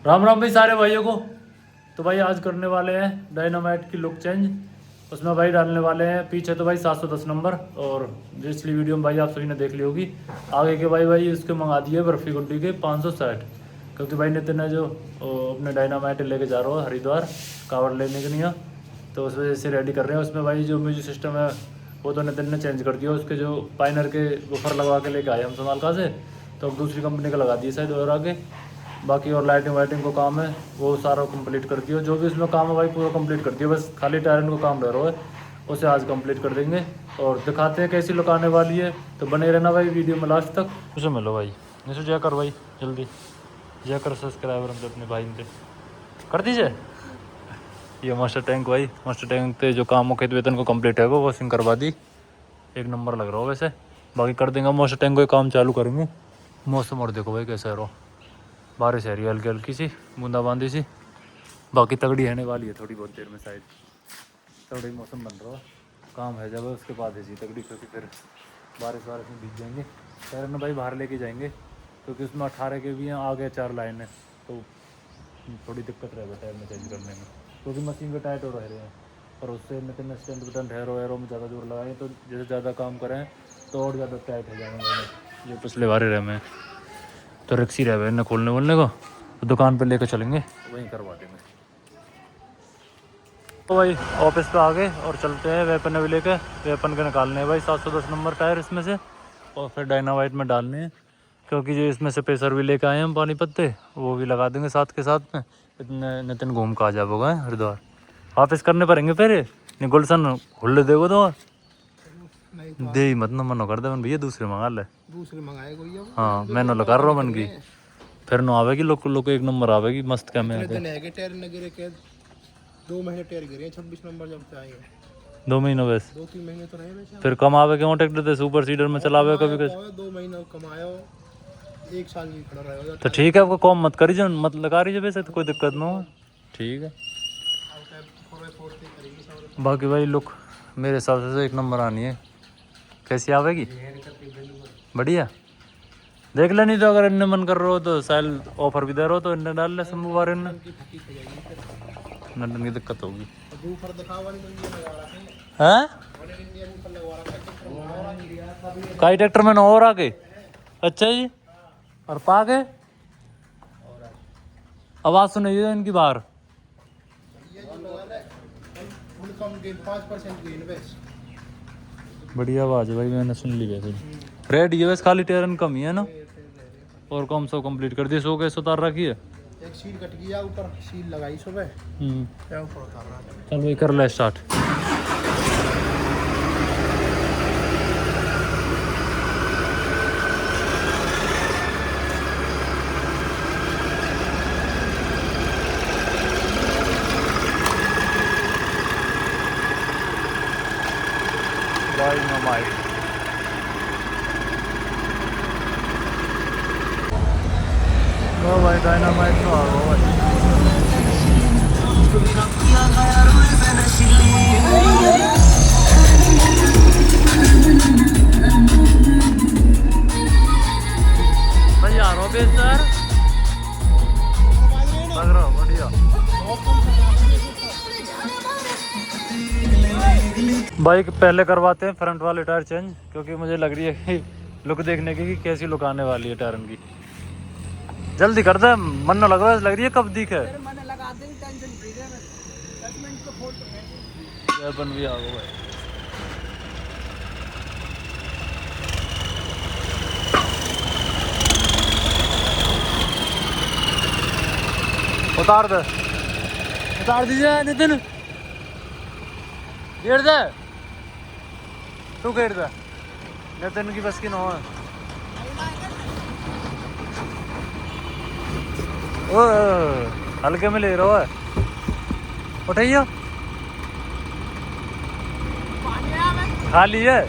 राम राम भाई सारे भाइयों को। तो भाई आज करने वाले हैं डायनामाइट की लुक चेंज। उसमें भाई डालने वाले हैं पीछे तो भाई 710 नंबर, और पिछली वीडियो में भाई आप सभी ने देख ली होगी। आगे के भाई उसके मंगा दिए बर्फी गुड्डी के 560, क्योंकि भाई नितिन है जो अपने डायनामाइट लेके जा रहा है हरिद्वार कावड़ लेने के लिए, तो उस वजह से रेडी कर रहे हैं। उसमें भाई जो म्यूजिक सिस्टम है वो तो नितिन ने चेंज कर दिया, उसके जो पाइनर के बुफर लगवा के लेके आए हम सोनालिका से, तो अब दूसरी कंपनी का लगा दिए शायद और आगे। बाकी और लाइटिंग वाइटिंग को काम है वो सारा कंप्लीट कर दिया, जो भी उसमें काम है भाई पूरा कंप्लीट कर दिया, बस खाली टायरन को काम रह रहा है, उसे आज कंप्लीट कर देंगे और दिखाते हैं कैसी लुक आने वाली है। तो बने रहना भाई वीडियो में लास्ट तक। उसे मिलो भाई, जैसे जय कर भाई, जल्दी जय कर सब्सक्राइबर हम अपने भाई पे कर दीजिए। ये मास्टर टैंक भाई, मास्टर टैंक पे जो काम मुख्य वेतन को कंप्लीट है वो वॉशिंग करवा दी, एक नंबर लग रहा हो वैसे। बाकी कर देंगे मास्टर टैंक को काम चालू करेंगे। मौसम और देखो भाई कैसा है, रो बारिश है रही हल्की हल्की सी बूंदाबांदी सी, बाकी तगड़ी रहने वाली है थोड़ी बहुत देर में शायद। तगड़ी मौसम बन रहा है, काम है जब उसके बाद ऐसी तगड़ी, क्योंकि फिर बारिश वारिश में भीग जाएंगे। टायर में भाई बाहर लेके जाएंगे क्योंकि उसमें 18 के भी हैं, आगे 4 लाइन है, तो थोड़ी दिक्कत रहेगा टायर में चेंज करने में, क्योंकि मशीन पे टाइट हो रहे हैं। और उससे Nitin stand button harrow arrow में ज़्यादा जोर लगाएं तो जैसे ज़्यादा काम करें तो और ज़्यादा टाइट हो जाएंगे। ये पिछले बारे रहे में तो रिक्सी रहे इन्हें खोलने वोलने को, तो दुकान पे लेकर चलेंगे वहीं करवा देंगे। तो भाई ऑफिस पे आ गए और चलते हैं वेपन भी लेकर, वेपन के निकालने हैं भाई 710 नंबर टायर इसमें से, और फिर डायनामाइट में डालने हैं, क्योंकि जो इसमें से प्रेशर भी लेकर आए हैं हम पानी पत्ते, वो भी लगा देंगे साथ के साथ में। इतने नितिन घूम का आ जाएगा हरिद्वार, वापस करने पड़ेंगे फिर नहीं गुलशन हुल्ले देगो तो दे ही मत ना मनो कर दे मन भैया, दूसरे मंगा ले, दूसरे मंगाएगा भैया। हाँ मैंने लगा रहा हूँ मन की, फिर न आवेगी लोग एक नंबर आवेगी मस्त। क्या मैं 2 महीने टायर गिरे 26 नंबर जब से आएंगे 2 महीने बस, 2-3 महीने तो रहे वैसे। फिर कम आवे क्यों ट्रैक्टर से सुपर सीडर में चलावे कभी कभी 2 महीने कमाया 1 साल की खड़ा रहेगा तो ठीक है। आपको कम मत करी जो मत लगा रही वैसे तो कोई दिक्कत ना हो, ठीक है। बाकी भाई लुक मेरे हिसाब से 1 नंबर आनी है। कैसी आवेगी? बढ़िया देख ले, नहीं तो अगर इनने मन कर रहा हो तो साल ऑफर भी दे रहा हो तो इनने डाल ले शंभू बारे ने, नंदन की दिक्कत होगी। हैं काई ट्रैक्टर में और आगे, अच्छा जी, और पागे आवाज सुनाई है इनकी बाहर। बढ़िया आवाज है भाई, मैंने सुन ली वैसे। रेडी है बस, खाली टेरन कम ही है ना, और कम सो कंप्लीट कर दिया। 100 कैसे उतार रखी है, एक सील कट गया ऊपर, सील लगाई सुबह क्या ऊपर उतार रहा है। चल भाई कर ले स्टार्ट। डायनामाइट ओ भाई, डायनामाइट तो आ गया भाई। भाई आ रहा हो बेहतर लग रहा हो, बढ़िया बाइक पहले करवाते हैं फ्रंट वाले टायर चेंज, क्योंकि मुझे लग रही है कि लुक देखने की कि कैसी लुक आने वाली है टायरन की। जल्दी कर दे, मन न लग रहा है, लग रही है कब दिखे बन भी आ गो भाई। उतार दे, उतार दीजिए नितिन, घेर दे तू, घेर दे नितिन की बस की न हो। ओ हल्के में ले रहा है, उठाइए खाली है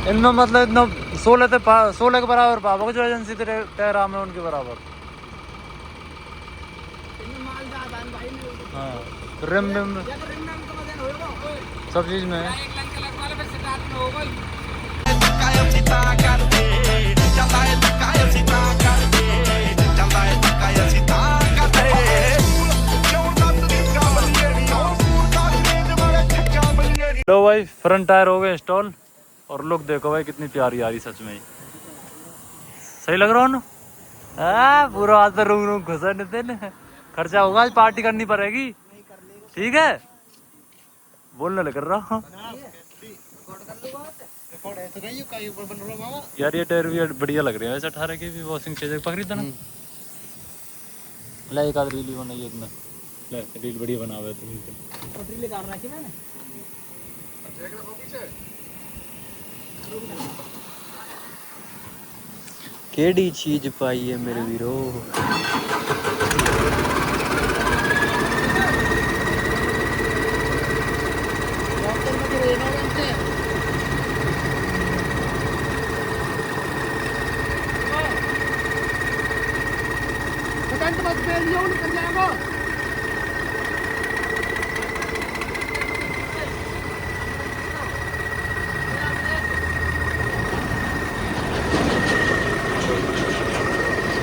इनमें मतलब इतना 16 के बराबर पाओगे जो एजेंसी टायर में उनके बराबर। हाँ रिम सब चीज में है। भाई फ्रंट टायर हो गए इंस्टॉल और लुक देखो भाई कितनी प्यारी आ रही सच में ही। सही लग रहा है ना? पूरा आज तो रूम रूम घुसा नितिन। खर्चा होगा आज पार्टी करनी पड़ेगी। ठीक है बोलने लग रहा हूँ यार। ये टायर भी बढ़िया लग रहे हैं वैसे 18 की भी वॉशिंग चाहिए पकड़ी था ना। ले एक आध रील ही बनाई इतना ले रील बढ़िया बना हुआ है तो रील निकाल रखी मैंने। केड़ी चीज पाई है मेरे वीरो।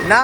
ना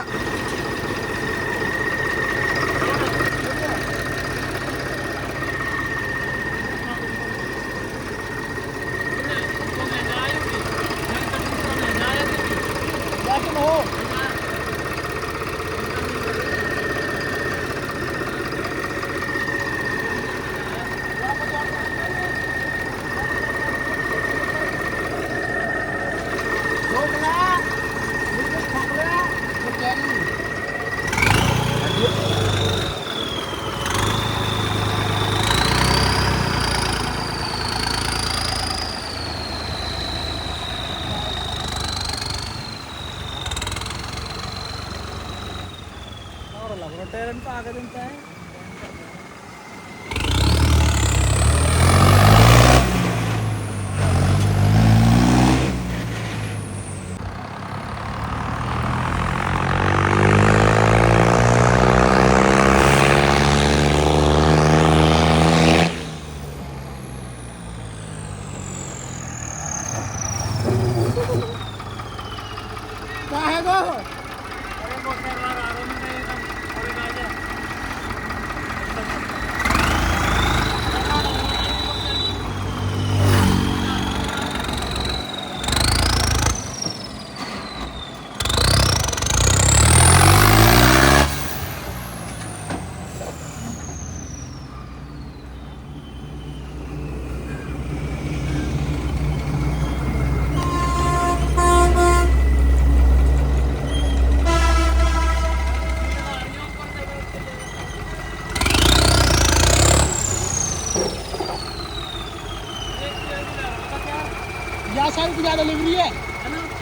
साड़ी की ज्यादा लिवरी है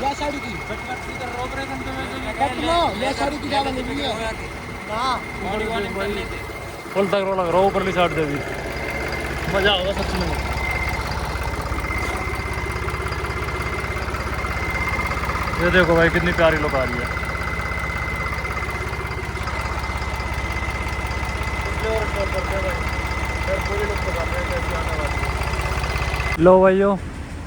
या साड़ी की या साड़ी की ज्यादा लिवरी है। फुल तक लग रहा ऊपर साइड दे भी मजा होगा सच में। ये देखो भाई कितनी प्यारी लुक आ रही है। लो भाइयों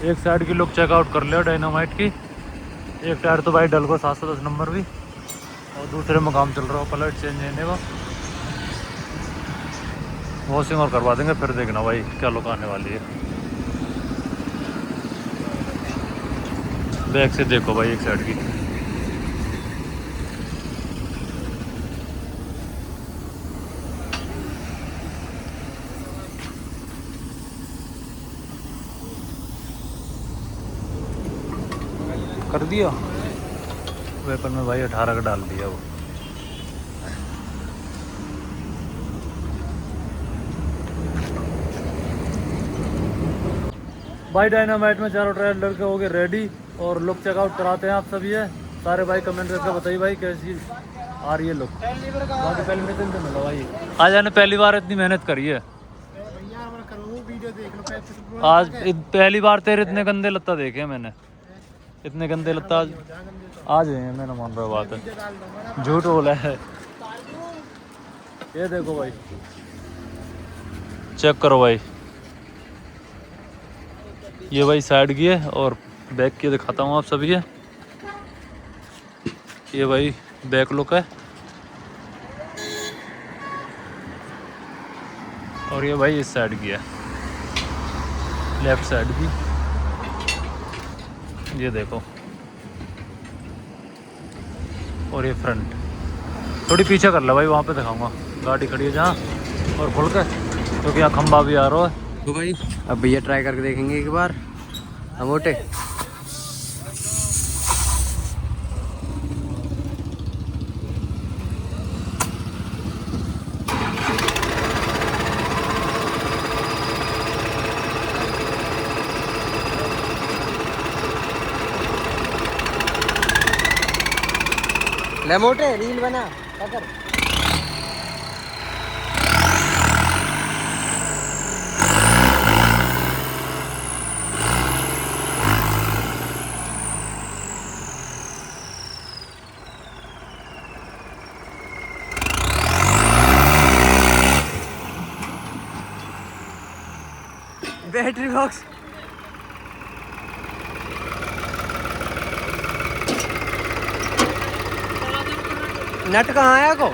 एक साइड की लुक चेकआउट कर लिया डायनामाइट की। एक टायर तो भाई डल को 710 नंबर भी और दूसरे में काम चल रहा हो पलट चेंज है वो वॉशिंग और करवा देंगे फिर देखना भाई क्या लुक आने वाली है। बैक से देखो भाई एक साइड की कर दिया वेपन में भाई 18 का डाल दिया वो। भाई डायनामाइट में चारों ट्रायल लड़के हो गए रेडी और लुक चेकआउट कराते हैं आप सभी है सारे भाई कमेंट करके बताइए भाई कैसी आ रही है लुक। बाकी पहले में दिन मिला भाई आज मैंने पहली बार इतनी मेहनत करी है। आज पहली बार तेरे इतने गंदे लत्ता देखे मैंने इतने गंदे लत्ता आज हुए हैं। मैंने मान रहा बात है झूठ बोला है। ये देखो भाई चेक करो भाई ये भाई साइड की है और बैक की दिखाता हूँ आप सभी है। ये भाई बैक लुक है और ये भाई इस साइड की है। लेफ्ट साइड भी, ये देखो, और ये फ्रंट। थोड़ी पीछे कर लो भाई, वहाँ पे दिखाऊंगा गाड़ी खड़ी है जहाँ, और खुल के, क्योंकि यहाँ खंबा भी आ रहा है। तो भाई अब भैया ट्राई करके देखेंगे एक बार मोटे। ले मोटे रील बना पकड़। बैटरी बॉक्स नट कहाँ आया को?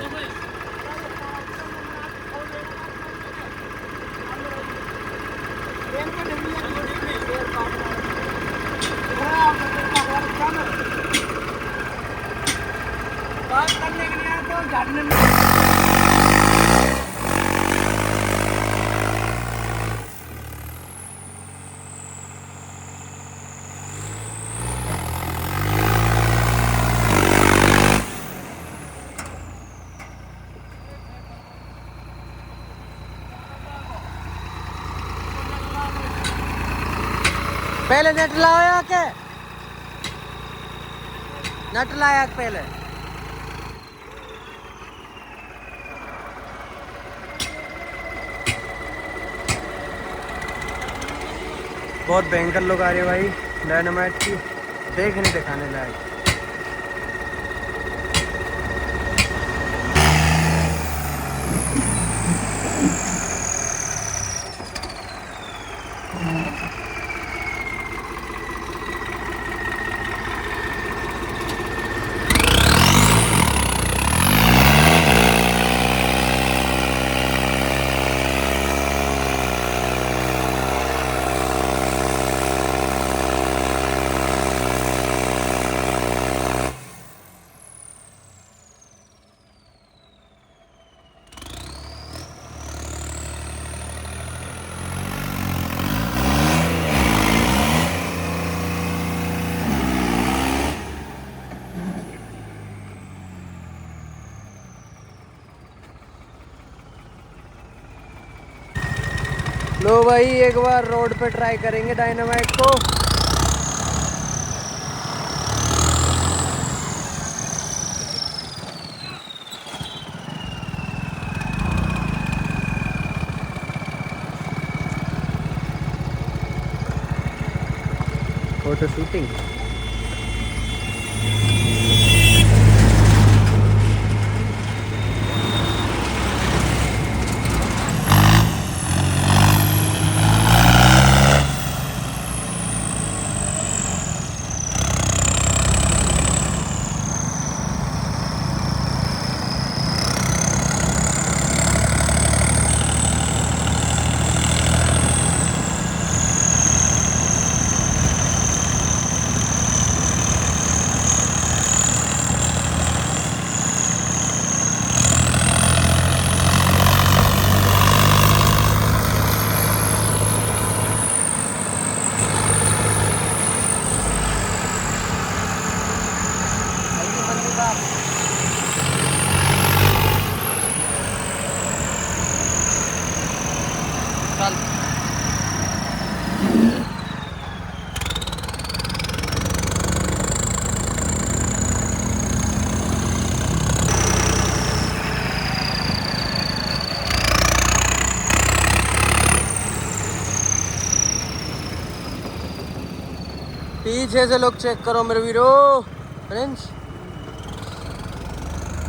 पहले नट लाया के नट लाया पहले। बहुत भयंकर लोग आ रहे हैं भाई डायनामाइट की, देखने दिखाने लायक। लो भाई एक बार रोड पे ट्राई करेंगे डायनामाइट को। फोटो शूटिंग पीछे से लोग चेक करो मेरे वीरो friends,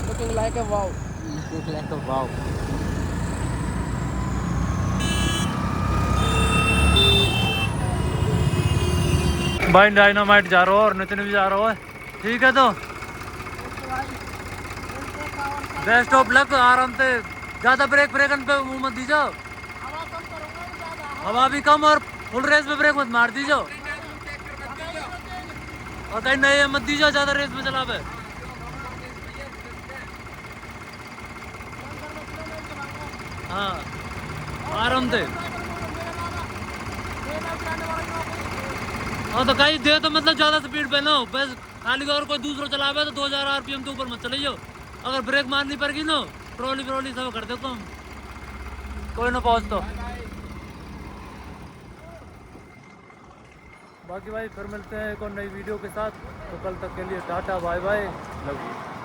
looking like a wow, looking like a wow. भाई डायनामाइट जा रहा हो और नितिन भी जा रहा है, ठीक है। तो बेस्ट ऑफ लक, आराम से, ज्यादा ब्रेक ब्रेकन पे मुंह मत दीजिए, हवा भी कम और फुल रेस में ब्रेक मत मार दीजो और कहीं नए मत दीजो ज्यादा रेस में चला पे। हाँ आराम से। हाँ तो कहीं दे तो मतलब ज्यादा स्पीड पे ना हो बस, खाली और कोई दूसरा चलावे तो 2000 आरपीएम के ऊपर मत चलियो। अगर ब्रेक मारनी पड़ेगी ना ट्रॉली सब कर देता हूँ, कोई ना पहुँच तो। बाकी भाई फिर मिलते हैं एक और नई वीडियो के साथ, तो कल तक के लिए tata bye bye, love you.